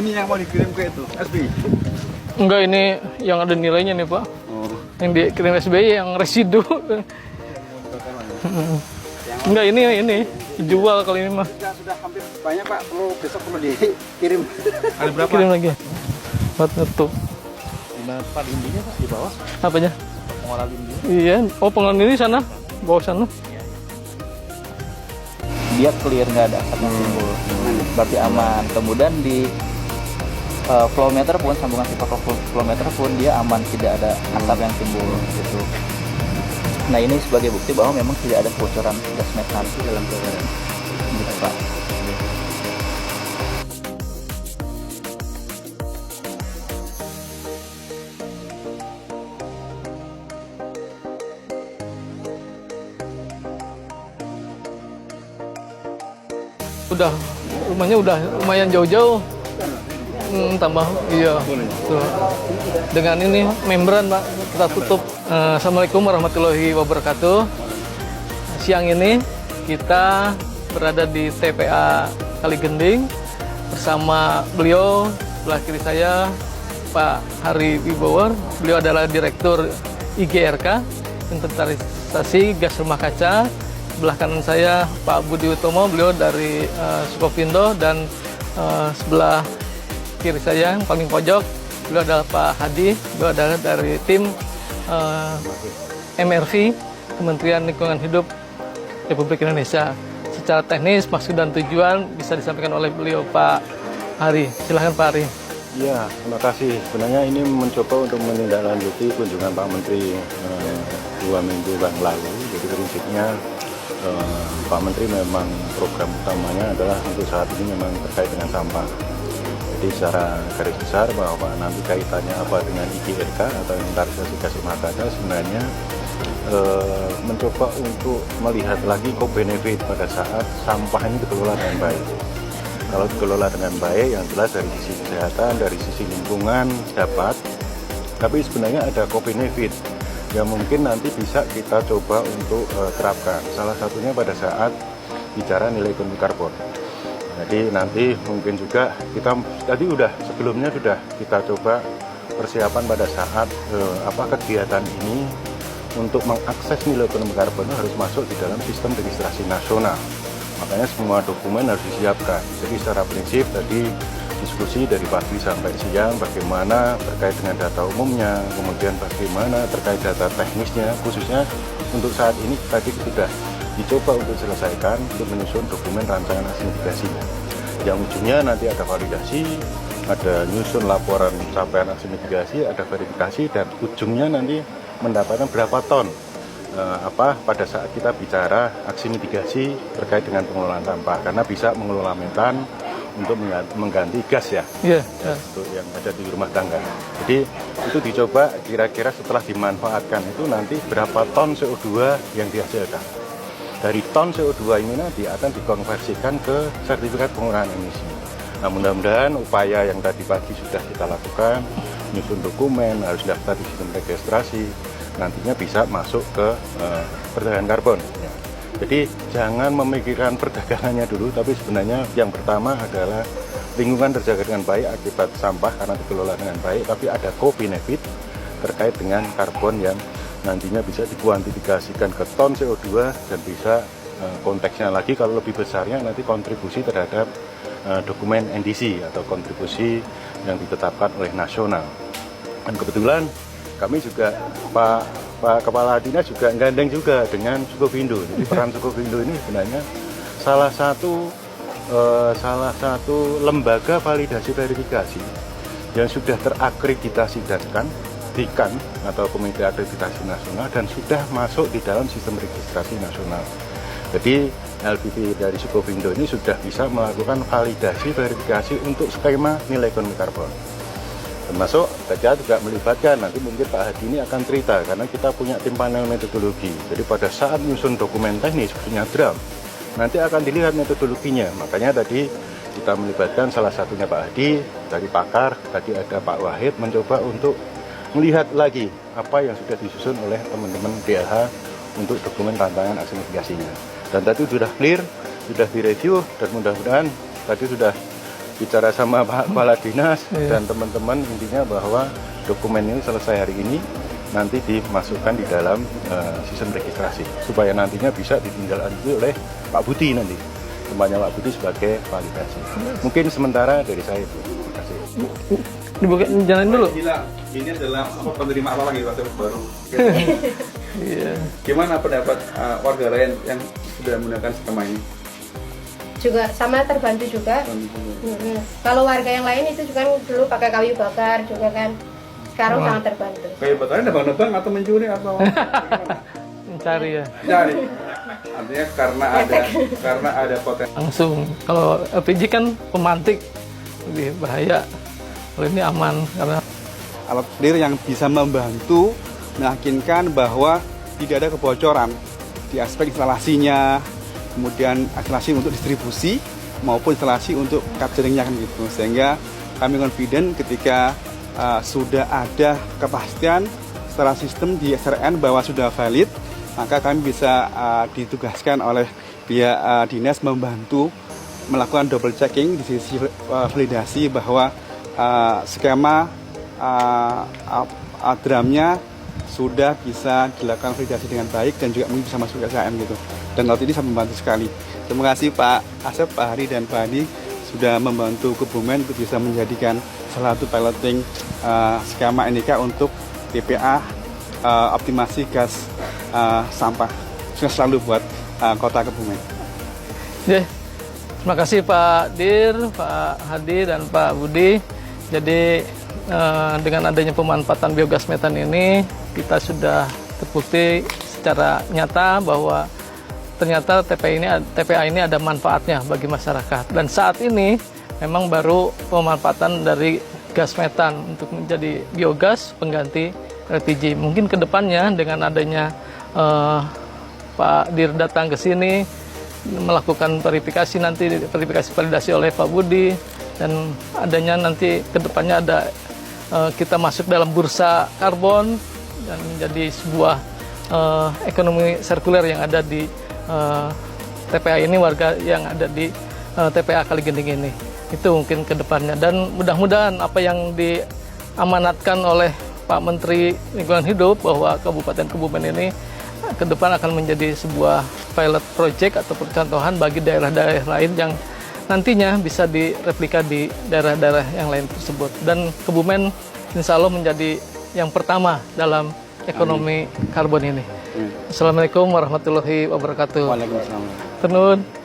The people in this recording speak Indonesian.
Ini yang mau dikirim ke itu, SBY? Enggak, ini yang ada nilainya nih Pak. Oh. Yang dikirim SBY yang residu. Enggak, ini dijual kali ini mah. Sudah hampir banyak Pak, besok perlu dikirim. Kali berapa? Kirim lagi. Buat nutup. Gimana Pak lindinya Pak di bawah? Apanya? Pengolah lindi. Iya, oh pengolahan ini sana, bawah sana. Dia clear, nggak ada asap yang timbul, berarti aman. Kemudian di flow meter pun, sambungan flow meter pun dia aman, tidak ada asap yang timbul gitu. Nah ini sebagai bukti bahwa memang tidak ada kebocoran gas metan dalam PLN gitu Pak. Rumahnya udah lumayan jauh-jauh. Tambah, iya. Tuh. Dengan ini membran Pak, kita tutup. Assalamualaikum warahmatullahi wabarakatuh. Siang ini kita berada di TPA Kaligending bersama beliau, sebelah kiri saya Pak Hari Wibowo. Beliau adalah Direktur IGRK, Inventarisasi Gas Rumah Kaca. Sebelah kanan saya Pak Budi Utomo, beliau dari Sukovindo, dan sebelah kiri saya yang paling pojok beliau adalah Pak Hadi, beliau adalah dari tim MRV, Kementerian Lingkungan Hidup Republik Indonesia. Secara teknis maksud dan tujuan bisa disampaikan oleh beliau Pak Hari. Silahkan Pak Hari. Ya, terima kasih. Sebenarnya ini mencoba untuk menindaklanjuti kunjungan Pak Menteri 2 minggu yang lalu. Jadi prinsipnya Pak Menteri memang program utamanya adalah untuk saat ini memang terkait dengan sampah. Jadi secara garis besar bahwa nanti kaitannya apa dengan IGRK atau inventarisasi gas rumah kaca, sebenarnya mencoba untuk melihat lagi co-benefit pada saat sampah ini dikelola dengan baik. Kalau dikelola dengan baik, yang jelas dari sisi kesehatan, dari sisi lingkungan dapat, tapi sebenarnya ada co-benefit yang mungkin nanti bisa kita coba untuk terapkan. Salah satunya pada saat bicara nilai ekonomi karbon. Jadi nanti mungkin juga kita sebelumnya sudah kita coba persiapan pada saat kegiatan ini untuk mengakses nilai ekonomi karbon harus masuk di dalam sistem registrasi nasional. Makanya semua dokumen harus disiapkan. Jadi secara prinsip tadi diskusi dari pagi sampai siang bagaimana terkait dengan data umumnya, kemudian bagaimana terkait data teknisnya, khususnya untuk saat ini tadi sudah dicoba untuk selesaikan untuk menyusun dokumen rancangan hasil mitigasinya. Yang ujungnya nanti ada validasi, ada nyusun laporan capaian hasil mitigasi, ada verifikasi, dan ujungnya nanti mendapatkan berapa ton pada saat kita bicara aksi mitigasi terkait dengan pengelolaan sampah, karena bisa mengelola metan untuk mengganti gas ya, untuk yang ada di rumah tangga. Jadi itu dicoba kira-kira setelah dimanfaatkan itu nanti berapa ton CO2 yang dihasilkan. Dari ton CO2 ini nanti akan dikonversikan ke sertifikat pengurangan emisi. Nah mudah-mudahan upaya yang tadi pagi sudah kita lakukan, nyusun dokumen, harus daftar di sistem registrasi, nantinya bisa masuk ke perdagangan karbon. Jadi jangan memikirkan perdagangannya dulu, tapi sebenarnya yang pertama adalah lingkungan terjaga dengan baik akibat sampah karena dikelola dengan baik, tapi ada co-benefit terkait dengan karbon yang nantinya bisa dikuantifikasikan ke ton CO2 dan bisa konteksnya lagi kalau lebih besarnya nanti kontribusi terhadap dokumen NDC atau kontribusi yang ditetapkan oleh nasional. Dan kebetulan kami juga Pak Kepala Dinas juga gandeng juga dengan Sukovindo. Jadi peran Sukovindo ini sebenarnya salah satu lembaga validasi verifikasi yang sudah terakreditasi di KAN atau Komite Akreditasi Nasional dan sudah masuk di dalam sistem registrasi nasional. Jadi LPV dari Sukovindo ini sudah bisa melakukan validasi verifikasi untuk skema nilai ekonomi karbon. Termasuk kita juga melibatkan, nanti mungkin Pak Hadi ini akan cerita, karena kita punya tim panel metodologi. Jadi pada saat nyusun dokumen teknis, khususnya draft, nanti akan dilihat metodologinya. Makanya tadi kita melibatkan salah satunya Pak Hadi, dari pakar, tadi ada Pak Wahid, mencoba untuk melihat lagi apa yang sudah disusun oleh teman-teman DLH untuk dokumen tantangan aksi mitigasinya. Dan tadi sudah clear, sudah direview, dan mudah-mudahan tadi sudah bicara sama Pak Kepala Dinas dan teman-teman, intinya bahwa dokumen ini selesai hari ini nanti dimasukkan di dalam sistem registrasi supaya nantinya bisa ditindaklanjuti oleh Pak Budi nanti, tempatnya Pak Budi sebagai validasi. Mungkin sementara dari saya itu. Terima kasih. Dibuka jalan dulu. Ini adalah penerima apa lagi waktu baru. Iya. Gimana pendapat warga lain yang sudah menggunakan skema ini? Juga sama terbantu juga. Kalau warga yang lain itu juga dulu pakai kayu bakar juga kan. Sekarang sangat terbantu. Kayu bakarnya nebang-nebang atau mencuri atau Mencari ya. cari? Artinya karena ada potensi. Langsung. Kalau LPG kan pemantik lebih bahaya. Kalau ini aman karena alat clear yang bisa membantu meyakinkan bahwa tidak ada kebocoran di aspek instalasinya, kemudian instalasi untuk distribusi maupun instalasi untuk capturingnya kan gitu. Sehingga kami confident ketika sudah ada kepastian setelah sistem di SRN bahwa sudah valid, maka kami bisa ditugaskan oleh pihak dinas membantu melakukan double checking di sisi validasi bahwa skema drumnya sudah bisa dilakukan validasi dengan baik dan juga mungkin bisa masuk ke SKM gitu. Dan alat ini sangat membantu sekali. Terima kasih Pak Asep, Pak Hari, dan Pak Adi sudah membantu Kebumen untuk bisa menjadikan salah satu piloting skema NIK untuk TPA optimasi gas sampah. Sukses selalu buat Kota Kebumen. ya. Terima kasih Pak Dir, Pak Hadi, dan Pak Budi. Jadi dengan adanya pemanfaatan biogas metan ini, kita sudah terbukti secara nyata bahwa ternyata TPA ini ada manfaatnya bagi masyarakat. Dan saat ini memang baru pemanfaatan dari gas metan untuk menjadi biogas pengganti LPG. Mungkin kedepannya dengan adanya Pak Dir datang ke sini, melakukan verifikasi validasi oleh Pak Budi, dan adanya nanti kedepannya ada kita masuk dalam bursa karbon dan menjadi sebuah ekonomi sirkuler yang ada di TPA ini, warga yang ada di TPA Kaligending ini. Itu mungkin kedepannya, dan mudah-mudahan apa yang diamanatkan oleh Pak Menteri Lingkungan Hidup bahwa Kabupaten Kebumen ini ke depan akan menjadi sebuah pilot project atau percontohan bagi daerah-daerah lain yang nantinya bisa direplika di daerah-daerah yang lain tersebut. Dan Kebumen insya Allah menjadi yang pertama dalam ekonomi karbon ini. Assalamualaikum warahmatullahi wabarakatuh. Waalaikumsalam. Tenun.